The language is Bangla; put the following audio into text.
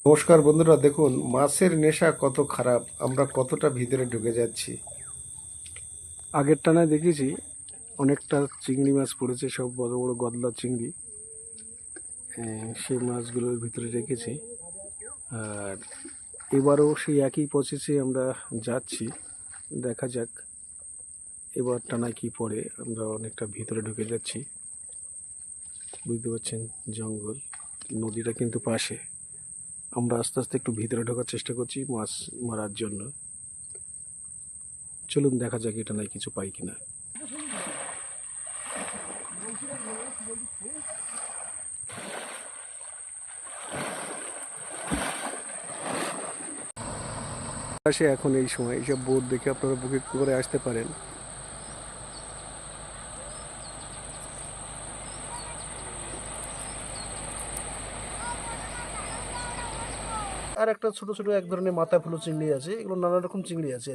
নমস্কার বন্ধুরা, দেখুন মাছের নেশা কত খারাপ, আমরা কতটা ভিতরে ঢুকে যাচ্ছি। আগের টানায় দেখেছি অনেকটা চিংড়ি মাছ পড়েছে, সব বড় বড় গলদা চিংড়ি। সেই মাছগুলোর ভিতরে রেখেছি। আর এবারও সেই একই প্রসেসে আমরা যাচ্ছি, দেখা যাক এবার টানায় কি পড়ে। আমরা অনেকটা ভিতরে ঢুকে যাচ্ছি, বুঝতে পারছেন, জঙ্গল, নদীটা কিন্তু পাশে। আমরা আস্তে আস্তে একটু ভিতরে ঢোকার চেষ্টা করছি মাছ মারার জন্য। চলুন দেখা যাক এটা নাই কিছু পাই কিনা। আসে এখন এই সময় এইসব বোট দেখে আপনারা বুকিং করে আসতে পারেন। আর একটা ছোট ছোট এক ধরনের মাথা ফেলো চিংড়ি আছে, এগুলো নানা রকম চিংড়ি আছে।